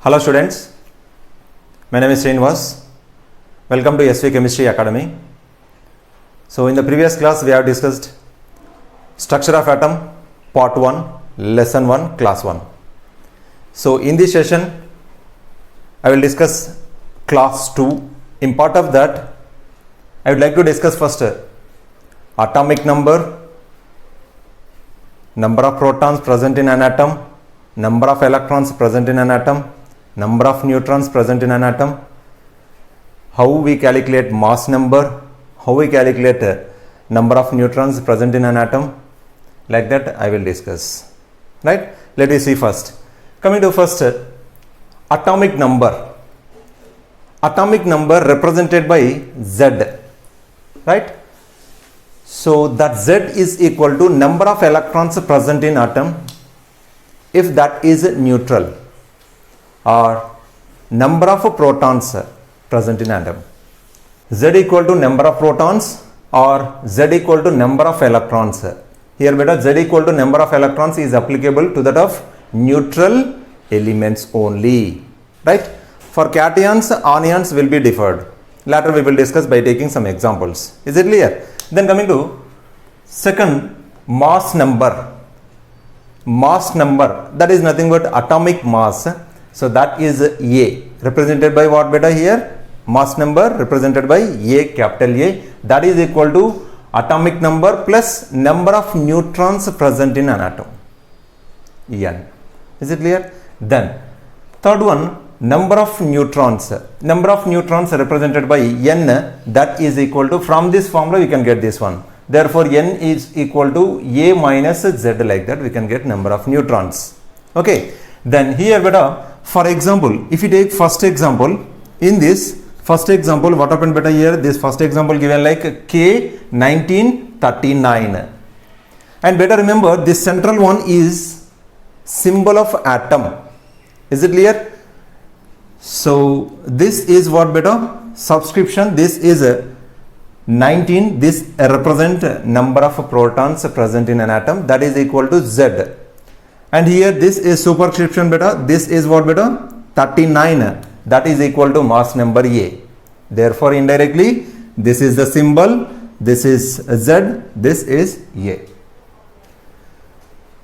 Hello students, my name is Srinivas. Welcome to SV Chemistry Academy. So in the previous class we have discussed structure of atom part 1 lesson 1 class 1. So in this session I will discuss class 2. In part of that I would like to discuss first atomic number, number of protons present in an atom, number of electrons present in an atom, number of neutrons present in an atom, how we calculate mass number, how we calculate number of neutrons present in an atom, like that I will discuss. Right? Let me see first. Coming to first atomic number. Atomic number represented by Z. Right? So that Z is equal to number of electrons present in atom if that is neutral, or number of protons present in atom. Z equal to number of protons or Z equal to number of electrons. Here beta Z equal to number of electrons is applicable to that of neutral elements only. Right? For cations, anions will be differed. Later we will discuss by taking some examples. Is it clear? Then coming to second, mass number. Mass number, that is nothing but atomic mass. So that is A, represented by what beta here? Mass number represented by A, capital A, that is equal to atomic number plus number of neutrons present in an atom, N. Is it clear? Then third one, number of neutrons. Number of neutrons represented by N, that is equal to, from this formula we can get this one. Therefore N is equal to A minus Z, like that we can get number of neutrons. Okay. Then here beta, for example, if you take first example, in this first example, what happened beta here? This first example given like K1939. And better remember, this central one is symbol of atom. Is it clear? So this is what beta? Subscription. This is 19. This represent number of protons present in an atom, that is equal to Z. And here this is superscription beta. This is what beta? 39. That is equal to mass number A. Therefore indirectly this is the symbol. This is Z. This is A.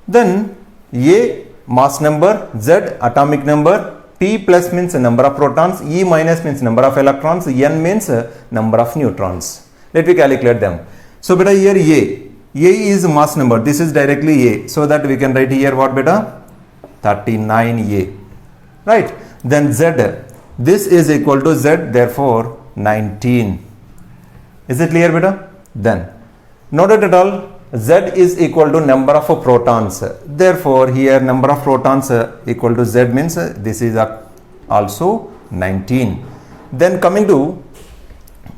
Then A mass number, Z atomic number, P plus means number of protons, E minus means number of electrons, N means number of neutrons. Let me calculate them. So beta here A is mass number. This is directly A. So that we can write here what beta? 39A. Right? Then Z. This is equal to Z. Therefore 19. Is it clear beta? Then noted at all. Z is equal to number of protons. Therefore here number of protons equal to Z means this is also 19. Then coming to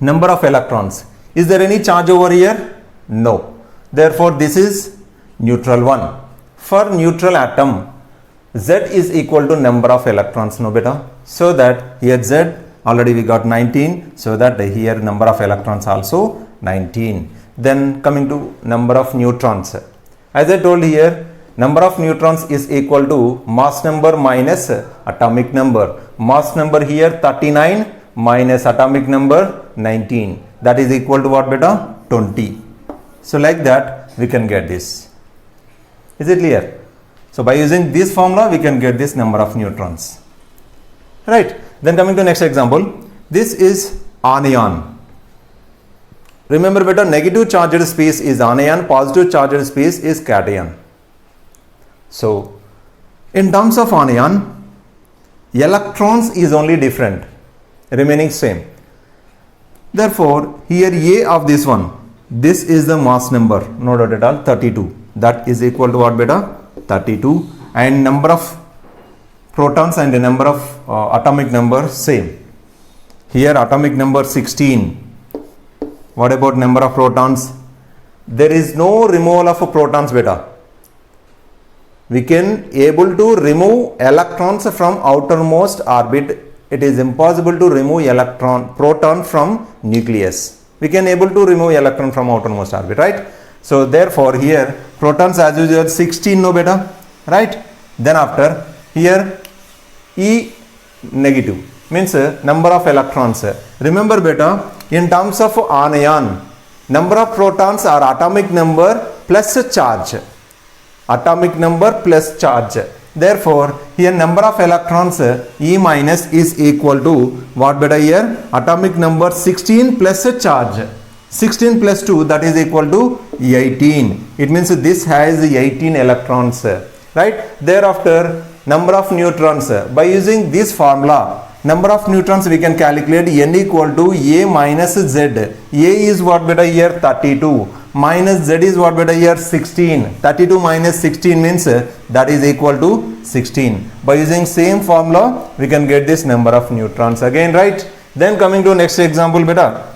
number of electrons. Is there any charge over here? No. Therefore this is neutral one. For neutral atom, Z is equal to number of electrons. No beta. So that here Z already we got 19. So that here number of electrons also 19. Then coming to number of neutrons. As I told here, number of neutrons is equal to mass number minus atomic number. Mass number here 39 minus atomic number 19. That is equal to what beta? 20. So like that we can get this. Is it clear? So by using this formula we can get this number of neutrons. Right. Then coming to next example. This is anion. Remember beta, negative charged space is anion, positive charged space is cation. So in terms of anion, electrons is only different, remaining same. Therefore here A of this one, this is the mass number, no doubt at all, 32. That is equal to what beta? 32. And number of protons and the number of atomic number same. Here atomic number 16. What about number of protons? There is no removal of protons beta. We can able to remove electrons from outermost orbit. It is impossible to remove proton from nucleus. We can able to remove electron from outermost orbit, right? So therefore here protons as usual 16 no beta, right? Then after here E negative means number of electrons. Remember beta, in terms of anion, number of protons are atomic number plus charge. Atomic number plus charge. Therefore, here number of electrons E minus is equal to what beta here? Atomic number 16 plus charge. 16 plus 2, that is equal to 18. It means this has 18 electrons. Right? Thereafter, number of neutrons. By using this formula, number of neutrons we can calculate n equal to A minus Z. A is what beta here? 32. Minus Z is what beta here? 16. 32 minus 16 means that is equal to 16. By using same formula, we can get this number of neutrons again, right? Then coming to next example beta.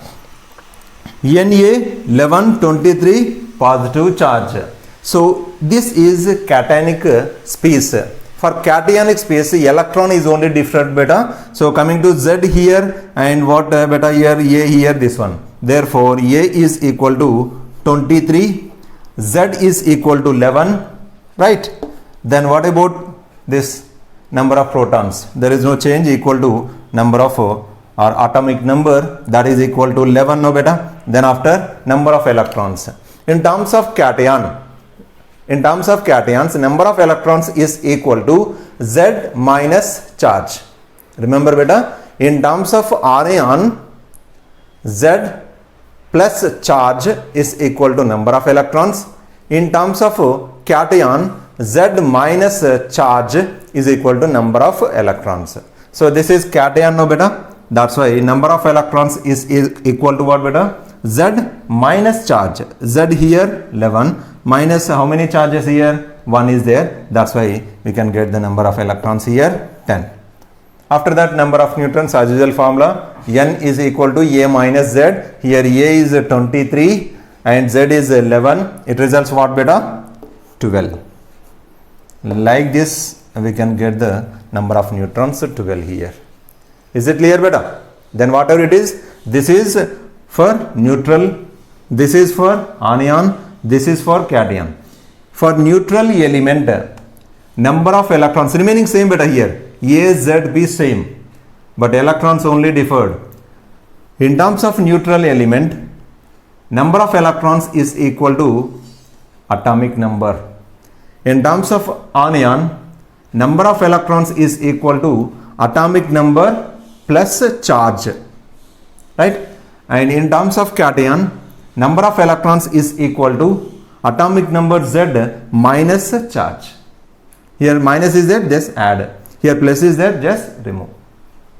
Na 1123 positive charge. So this is cationic space. For cationic space, electron is only different beta. So coming to Z here and what beta here? A here, this one. Therefore, A is equal to 23, Z is equal to 11, right? Then what about this number of protons? There is no change, equal to number of or atomic number, that is equal to 11, no beta. Then after, number of electrons. In terms of cations, number of electrons is equal to Z minus charge. Remember beta, in terms of anion, Z plus charge is equal to number of electrons. In terms of cation, Z minus charge is equal to number of electrons. So this is cation, no beta. That's why number of electrons is equal to what beta? Z minus charge. Z here 11 minus how many charges here? 1 is there. That's why we can get the number of electrons here 10. After that, number of neutrons as usual formula, N is equal to A minus Z. Here A is 23 and Z is 11. It results what beta? 12. Like this, we can get the number of neutrons 12 here. Is it clear beta? Then whatever it is, this is for neutral, this is for anion, this is for cation. For neutral element, number of electrons remaining same beta here. A, Z, B same, but electrons only differed. In terms of neutral element, number of electrons is equal to atomic number. In terms of anion, number of electrons is equal to atomic number plus charge, right? And in terms of cation, number of electrons is equal to atomic number Z minus charge. Here minus is there, just add. Here plus is there, just remove.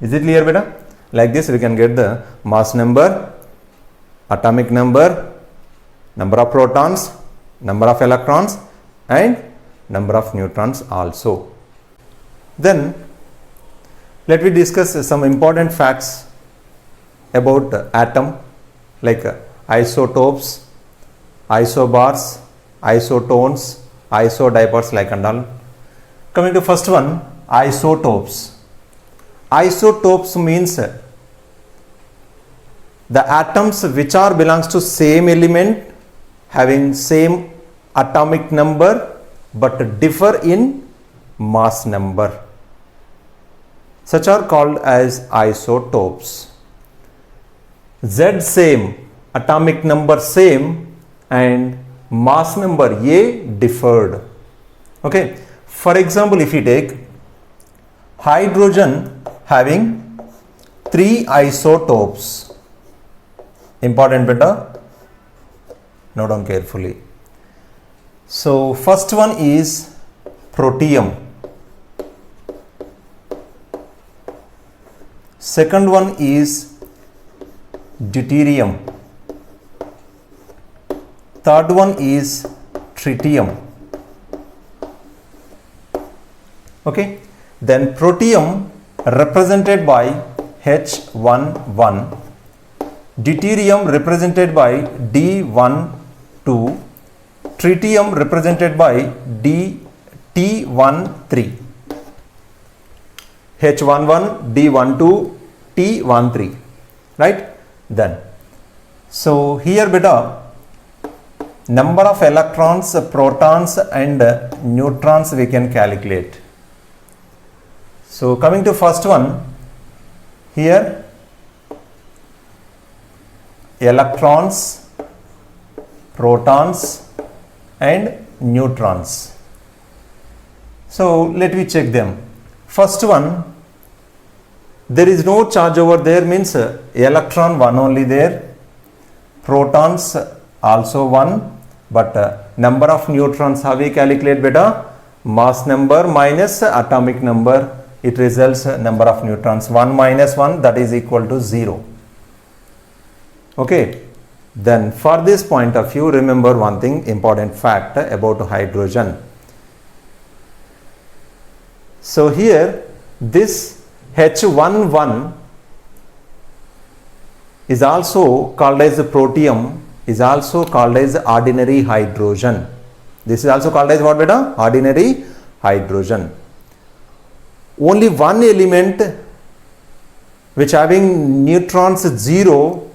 Is it clear beta? Like this we can get the mass number, atomic number, number of protons, number of electrons and number of neutrons also. Then let me discuss some important facts about atom, like isotopes, isobars, isotones, isodipers, like and all. Coming to first one, isotopes. Isotopes means the atoms which are belongs to same element having same atomic number but differ in mass number. Such are called as isotopes. Z same, atomic number same and mass number A differed. Okay. For example, if we take hydrogen having 3 isotopes. Important beta, note down carefully. So first one is protium. Second one is deuterium. Third one is tritium. Okay. Then protium represented by H11, deuterium represented by D12, tritium represented by T13. H11, D12, T13, right? Then, so here beta, number of electrons, protons and neutrons we can calculate. So coming to first one, here electrons, protons and neutrons. So let me check them. First one, there is no charge over there, means electron 1 only there, protons also 1, but number of neutrons, how we calculate beta? Mass number minus atomic number, it results number of neutrons. 1 minus 1, that is equal to 0. Okay, then for this point of view, remember one thing, important fact about hydrogen. So here this H11 is also called as protium, is also called as ordinary hydrogen. This is also called as what beta? Ordinary hydrogen. Only one element which having neutrons 0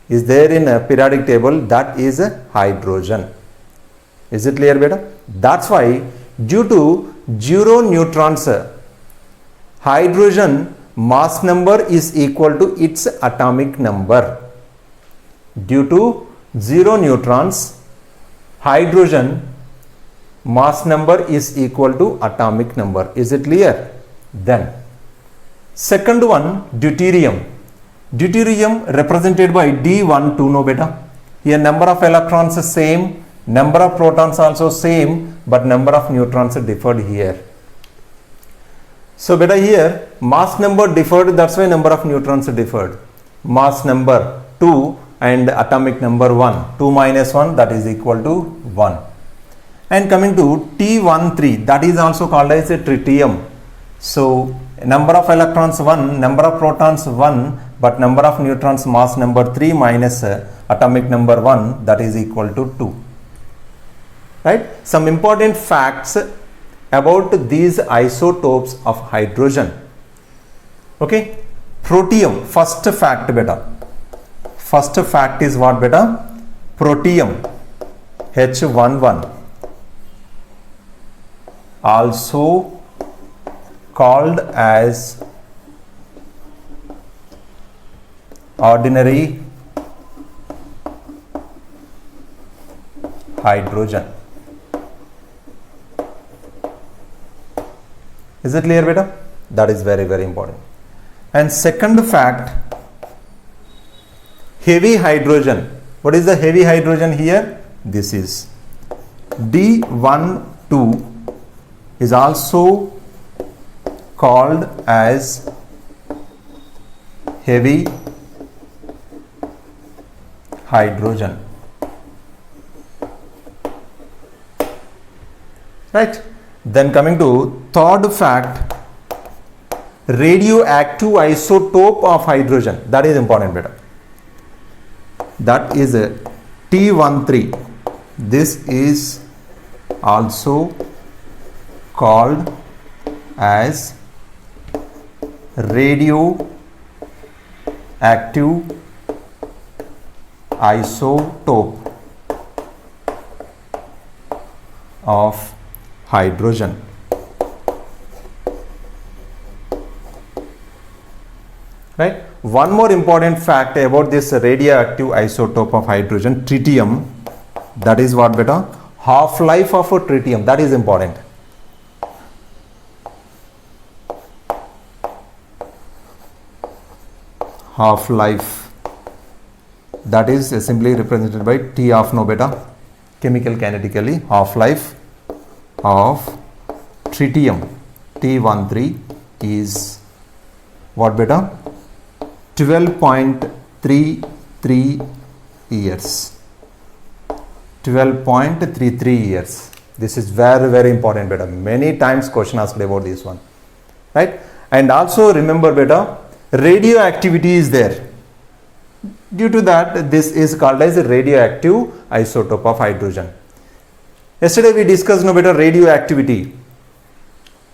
is there in a periodic table, that is hydrogen. Is it clear beta? That's why due to 0 neutrons, hydrogen mass number is equal to its atomic number. Due to 0 neutrons, hydrogen mass number is equal to atomic number. Is it clear? Then second one, deuterium. Deuterium represented by D12, no beta. Here number of electrons is same, number of protons also same, but number of neutrons differed here. So beta here mass number differed, that's why number of neutrons differed. Mass number 2 and atomic number 1. 2 minus 1, that is equal to 1. And coming to T13, that is also called as a tritium. So number of electrons 1, number of protons 1, but number of neutrons mass number 3 minus atomic number 1, that is equal to 2. Right? Some important facts about these isotopes of hydrogen. Okay, protium, first fact beta. First fact is what beta? Protium H11, also called as ordinary hydrogen. Is it clear beta? That is very, very important. And second fact, heavy hydrogen. What is the heavy hydrogen here? This is D12 is also called as heavy hydrogen. Right? Then coming to third fact, radioactive isotope of hydrogen. That is important beta. That is T13. This is also called as radioactive isotope of hydrogen. Right? One more important fact about this radioactive isotope of hydrogen, tritium, that is what beta? Half-life of a tritium, that is important. Half-life, that is simply represented by T of no beta, chemical kinetically, half-life of tritium T13 is what beta? 12.33 years. 12.33 years. This is very, very important beta. Many times question asked about this one. Right? And also remember beta, radioactivity is there. Due to that, this is called as a radioactive isotope of hydrogen. Yesterday we discussed no beta radioactivity.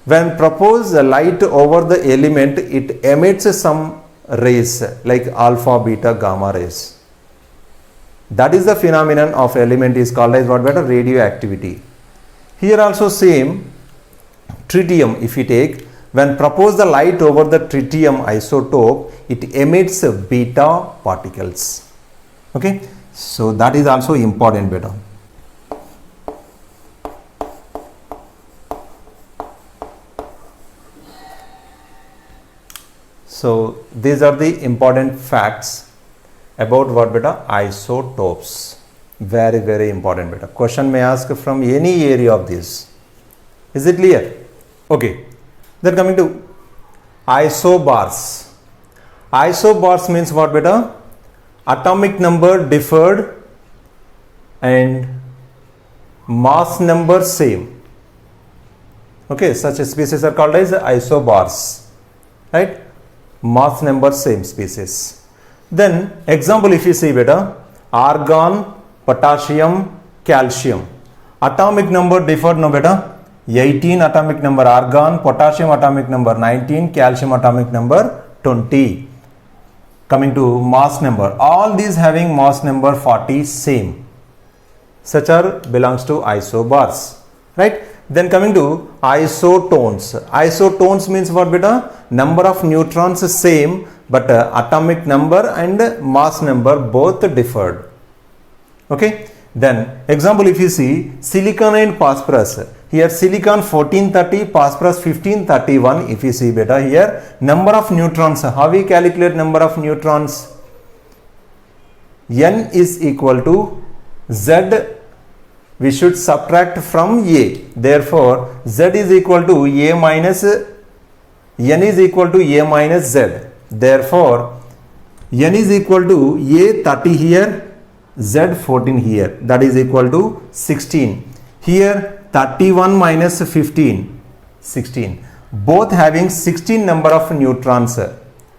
When propose light over the element, it emits some rays like alpha, beta, gamma rays. That is the phenomenon of element is called as what beta? Radioactivity. Here also same, tritium if we take, when propose the light over the tritium isotope, it emits beta particles. Okay, so that is also important beta. So these are the important facts about what beta? Isotopes. Very, very important beta. Question may ask from any area of this. Is it clear? Okay. Then coming to isobars. Isobars means what beta? Atomic number differed and mass number same. Okay, such species are called as isobars, right? Mass number same species. Then example, if you see beta, argon, potassium, calcium. Atomic number differed, no beta? 18 atomic number argon, potassium atomic number 19, calcium atomic number 20. Coming to mass number, all these having mass number 40 same. Such are belongs to isobars, right? Then coming to isotones. Isotones means what beta? Number of neutrons is same, but atomic number and mass number both differed. Okay. Then example, if you see silicon and phosphorus, here silicon 1430, phosphorus 1531. If you see beta, here number of neutrons, how we calculate number of neutrons? N is equal to Z, we should subtract from A. Therefore Z is equal to A minus, N is equal to A minus Z. Therefore N is equal to A 30 here, Z 14 here, that is equal to 16. Here 31 minus 15, 16. Both having 16 number of neutrons,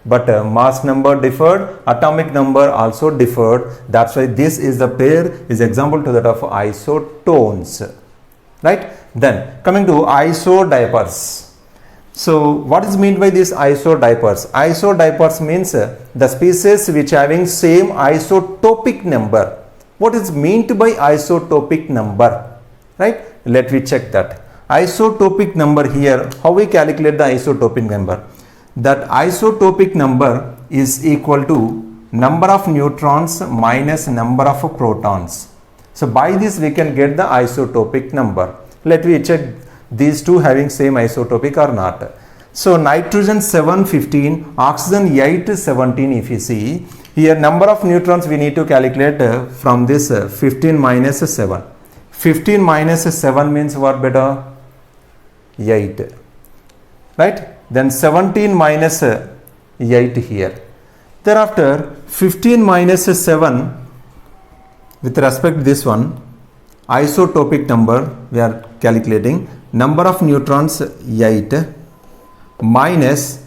but mass number differed, atomic number also differed. That's why this is the pair, is example to that of isotones, right? Then coming to isodiapers. So what is meant by this isodiapers? Isodiapers means the species which having same isotopic number. What is meant by isotopic number, right? Let me check that. Isotopic number here, how we calculate the isotopic number? That isotopic number is equal to number of neutrons minus number of protons. So by this we can get the isotopic number. Let me check these two having same isotopic or not. So nitrogen 715, oxygen 817. If you see here, number of neutrons we need to calculate from this 15 minus 7. 15 minus 7 means what beta? 8, right? Then 17 minus 8 here. Thereafter 15 minus 7 with respect to this one, isotopic number we are calculating. Number of neutrons 8 minus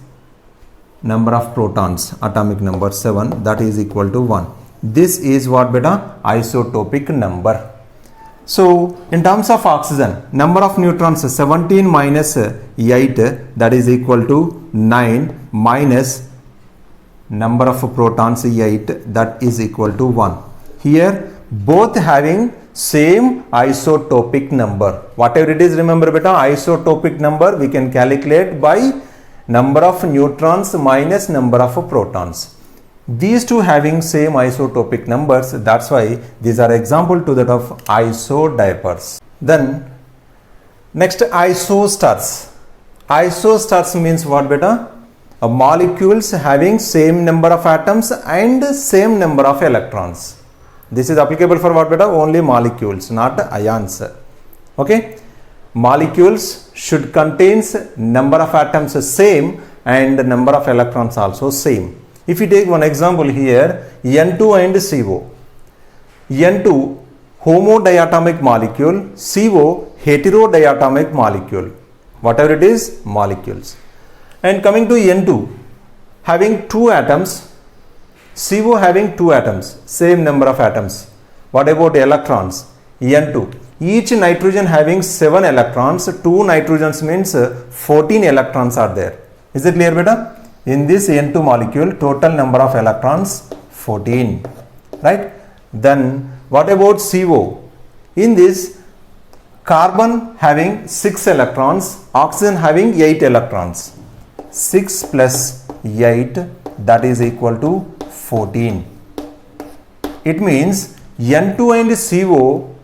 number of protons, atomic number 7, that is equal to 1. This is what beta? Isotopic number. So in terms of oxygen, number of neutrons 17 minus 8, that is equal to 9, minus number of protons 8, that is equal to 1. Here both having same isotopic number. Whatever it is, remember beta, isotopic number we can calculate by number of neutrons minus number of protons. These two having same isotopic numbers, that's why these are example to that of isodiapers. Then next, isostars. Isostars means what beta? Molecules having same number of atoms and same number of electrons. This is applicable for what beta? Only molecules, not ions. Okay, molecules should contains number of atoms same and number of electrons also same. If you take one example here, N2 and CO. N2 homodiatomic molecule, CO heterodiatomic molecule. Whatever it is, molecules. And coming to N2, having two atoms, CO having two atoms, same number of atoms. What about electrons? N2. Each nitrogen having 7 electrons, 2 nitrogens means 14 electrons are there. Is it clear beta? In this N2 molecule, total number of electrons 14, right? Then what about CO? In this, carbon having 6 electrons, oxygen having 8 electrons. 6 plus 8, that is equal to 14. It means N2 and CO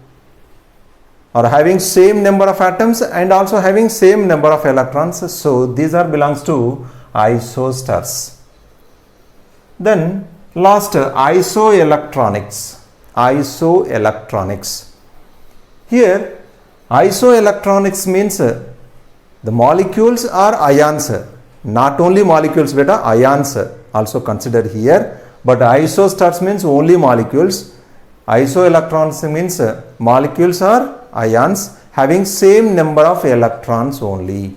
are having same number of atoms and also having same number of electrons. So these are belongs to isostars. Then last, isoelectronics. Isoelectronics. Here isoelectronics means the molecules are ions. Not only molecules, but ions also considered here. But isostars means only molecules. Isoelectrons means molecules are ions having same number of electrons only,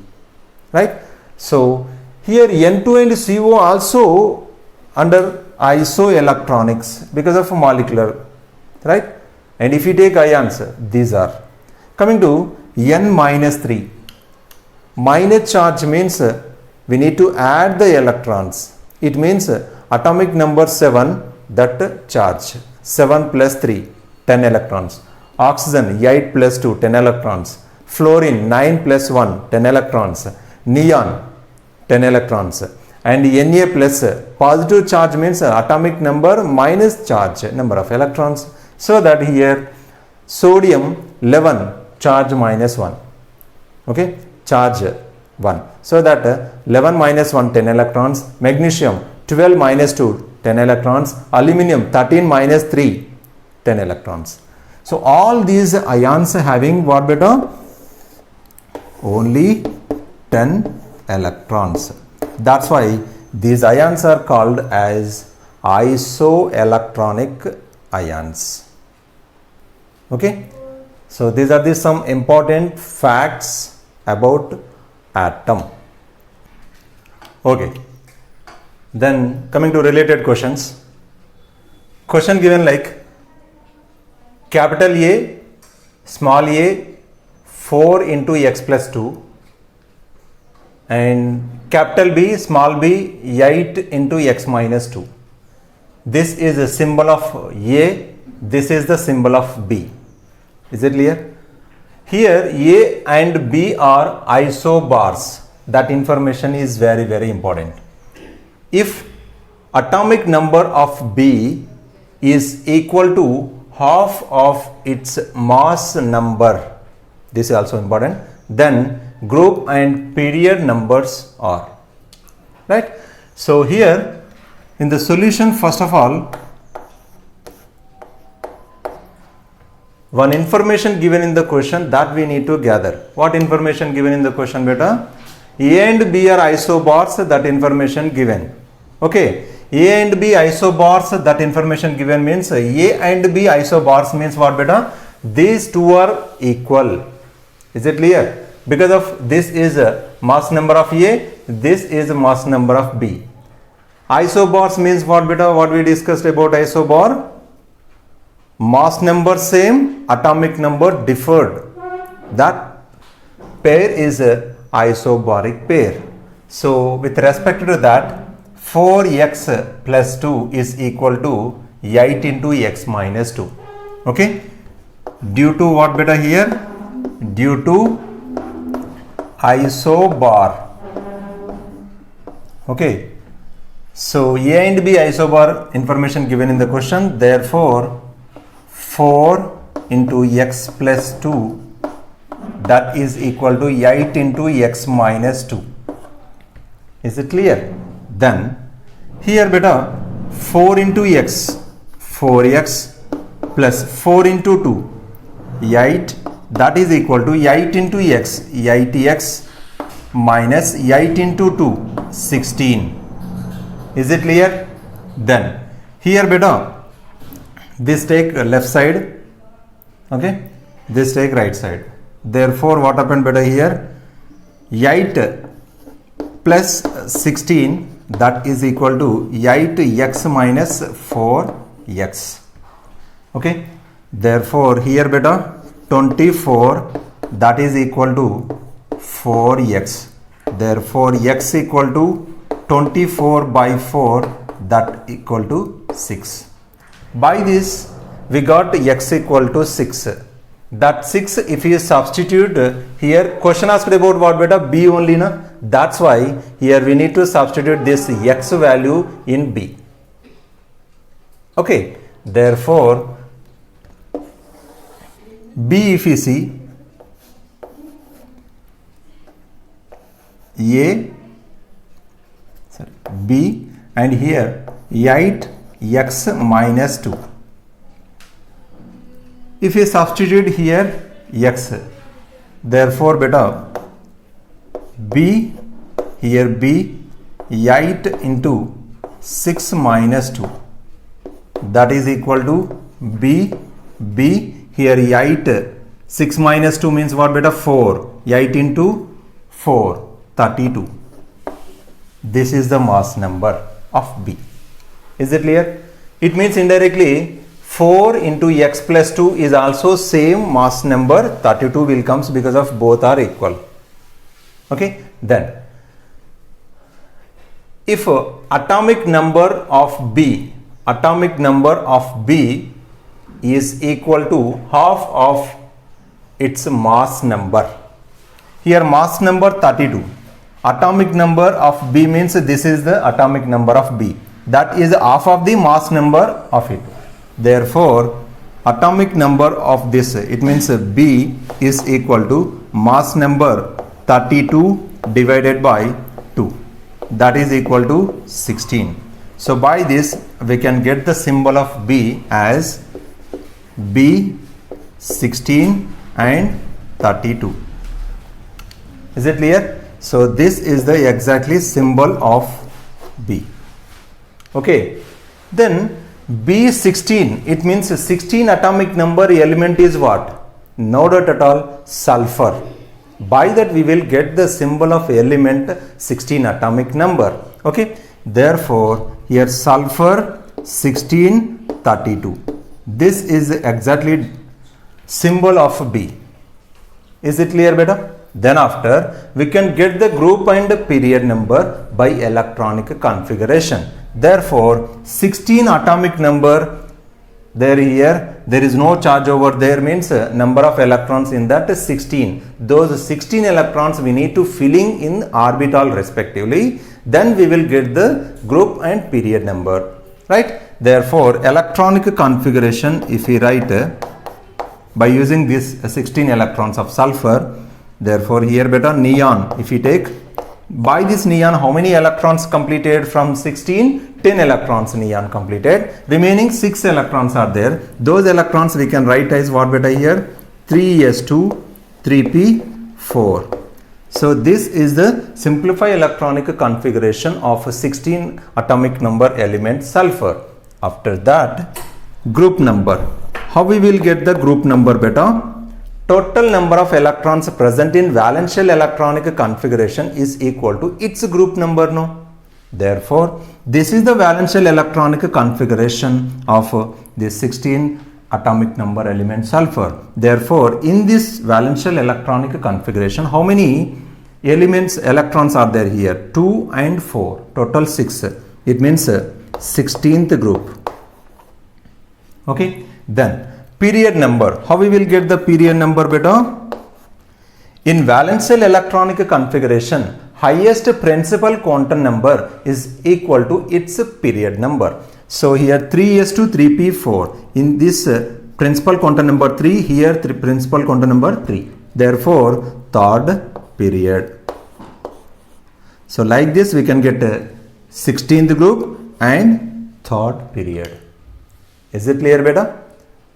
right? So here N2 and CO also under isoelectronics because of molecular, right? And if you take ions, these are coming to N minus 3. Minus charge means we need to add the electrons. It means atomic number 7, that charge 7 plus 3, 10 electrons. Oxygen 8 plus 2, 10 electrons. Fluorine 9 plus 1, 10 electrons. Neon 10 electrons. And Na plus, positive charge means atomic number minus charge, number of electrons. So that here sodium 11, charge minus 1. Okay, charge 1. So that 11 minus 1, 10 electrons. Magnesium 12 minus 2, 10 electrons. Aluminium 13 minus 3, 10 electrons. So all these ions having what beta? Only 10 electrons. That's why these ions are called as isoelectronic ions. Okay. So these are some important facts about atom. Okay. Then coming to related questions. Question given like capital A, small a, 4 into x plus 2, and capital B, small b, 8 into x minus 2. This is a symbol of A, this is the symbol of B. Is it clear? Here A and B are isobars. That information is very, very important. If atomic number of B is equal to half of its mass number, this is also important, then group and period numbers are, right? So here in the solution, first of all, one information given in the question that we need to gather. What information given in the question beta? A and B are isobars, that information given. Okay, A and B isobars, that information given means A and B isobars means what beta? These two are equal. Is it clear? Because of this is a mass number of A, this is a mass number of B. Isobars means what beta? What we discussed about isobar? Mass number same, atomic number differed. That pair is a isobaric pair. So with respect to that, 4x plus 2 is equal to 8 into x minus 2. Okay. Due to what beta here? Due to isobar. Okay. So A and B isobar information given in the question. Therefore 4 into x plus 2, that is equal to 8 into x minus 2. Is it clear? Then here beta 4 into x, 4x plus 4 into 2, 8, that is equal to 8 into x, 8x minus 8 into 2, 16. Is it clear? Then here beta, this take left side, okay, this take right side. Therefore what happened beta here? 8 plus 16, that is equal to 8x minus 4x. Okay, therefore here beta 24, that is equal to 4x. Therefore x equal to 24 by 4, that equal to 6. By this we got x equal to 6. That 6, if you substitute here, question asked about what beta? B only, na? That's why here we need to substitute this x value in B. Okay, therefore B, if you see, A, sorry, B, and here 8 x minus 2. If you substitute here x, therefore beta B, here B, 8 into 6 minus 2, that is equal to B, here 8, 6 minus 2 means what beta? 4, 8 into 4, 32. This is the mass number of B. Is it clear? It means indirectly 4 into x plus 2 is also same mass number, 32 will comes because of both are equal. Okay, then if atomic number of B is equal to half of its mass number. Here mass number 32. Atomic number of B means this is the atomic number of B. That is half of the mass number of it. Therefore, atomic number of this, it means B is equal to mass number 32 divided by 2. That is equal to 16. So by this we can get the symbol of B as B, 16 and 32. Is it clear? So this is the exactly symbol of B. Okay. Then B16, it means 16 atomic number element is what? No doubt at all, sulfur. By that we will get the symbol of element 16 atomic number. Okay. Therefore, here sulfur 1632. This is exactly symbol of B. Is it clear beta? Then after we can get the group and period number by electronic configuration. Therefore 16 atomic number there is no charge over there means number of electrons in that is 16. Those 16 electrons we need to filling in orbital respectively. Then we will get the group and period number, right? Therefore electronic configuration, if we write by using this 16 electrons of sulfur, therefore here beta neon, if we take by this neon, how many electrons completed from 16? 10 electrons neon completed. Remaining 6 electrons are there. Those electrons we can write as what beta here? 3s2, 3p4. So this is the simplified electronic configuration of 16 atomic number element sulfur. After that, group number. How we will get the group number beta? Total number of electrons present in valential electronic configuration is equal to its group number, no? Therefore, this is the valential electronic configuration of this 16 atomic number element sulfur. Therefore, in this valential electronic configuration, how many electrons are there here? 2 and 4, total 6. It means 16th group. Okay, then period number. How we will get the period number beta? In valential electronic configuration, highest principal quantum number is equal to its period number. So here 3s2, 3p4. In this principal quantum number 3, here principal quantum number 3. Therefore, third period. So like this we can get 16th group and third period. Is it clear beta?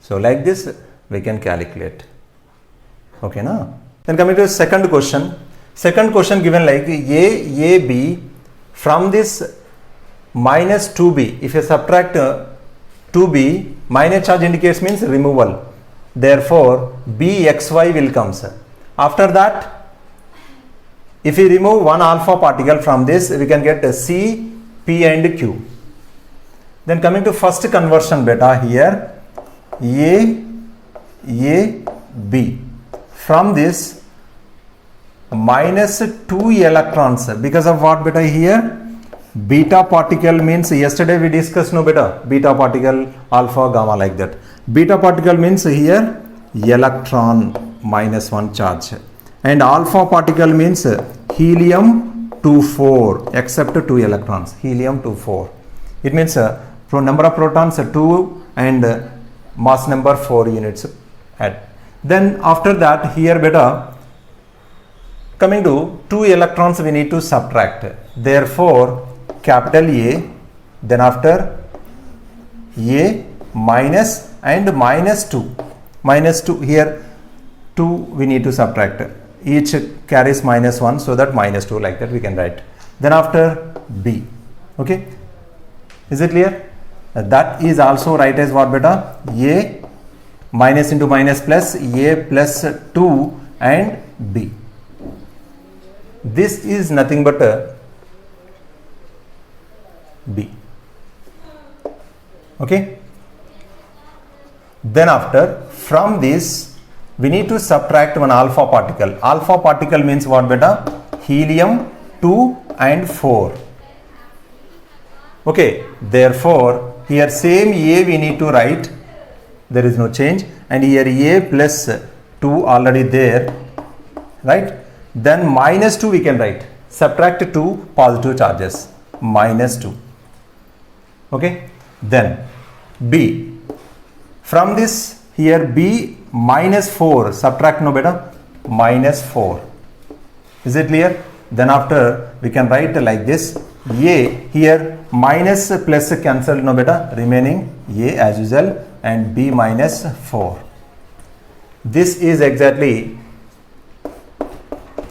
So like this we can calculate. Okay now. Then coming to the second question. Second question given like AB from this minus 2B. If you subtract 2B, minus charge indicates means removal. Therefore BXY will come. After that, if we remove one alpha particle from this, we can get C, P and Q. Then coming to first conversion beta here. B from this minus 2 electrons because of what beta here? Beta particle means yesterday we discussed no beta particle alpha gamma like that. Beta particle means here electron minus 1 charge. And alpha particle means helium-24 except 2 electrons, helium-24. It means number of protons 2 and mass number 4 units add. Then after that here beta, coming to 2 electrons we need to subtract. Therefore capital A, then after A minus and minus 2. Minus 2 here 2 we need to subtract. Each carries minus 1, so that minus 2, like that we can write. Then after B. Okay. Is it clear? That is also write as what beta? A minus into minus plus, A plus 2 and B. This is nothing but B. Okay. Then after, from this we need to subtract one alpha particle. Alpha particle means what beta? Helium 2 and 4. Okay. Therefore here same A we need to write. There is no change. And here A plus 2 already there. Right. Then minus 2 we can write. Subtract 2 positive charges. Minus 2. Okay. Then B. From this here B minus 4. Subtract no beta. Minus 4. Is it clear? Then after we can write like this. A here minus plus cancelled no beta. Remaining A as usual and B minus 4. This is exactly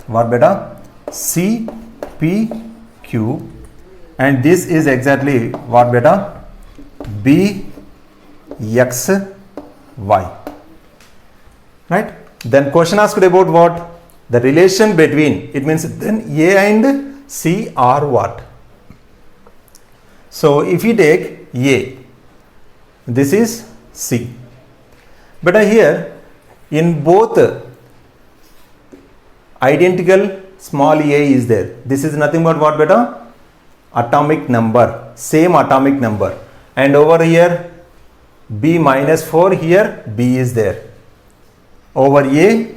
what beta? C P Q, and this is exactly what beta? B X Y. Right? Then question asked about what? The relation between, it means then A and C are what? So if we take A, this is C. But here in both identical small a is there. This is nothing but what beta? Atomic number, same atomic number. And over here B minus 4, here B is there. Over A,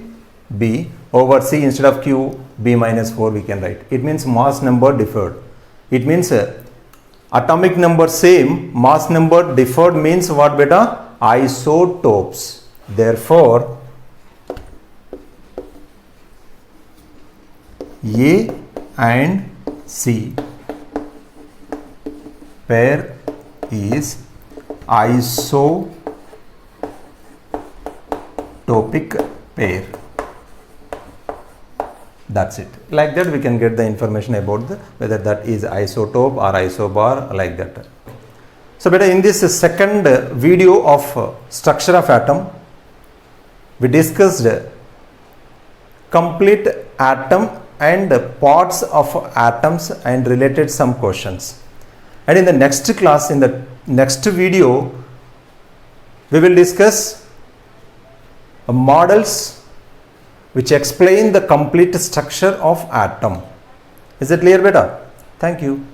B, over C instead of Q, B minus 4 we can write. It means mass number differed. It means atomic number same, mass number differed means what beta? Isotopes. Therefore A and C pair is isotopic pair. That's it. Like that we can get the information about whether that is isotope or isobar, like that. So beta, in this second video of structure of atom, we discussed complete atom and parts of atoms and related some questions. And in the next class, in the next video, we will discuss models which explain the complete structure of atom. Is it clear beta? Thank you.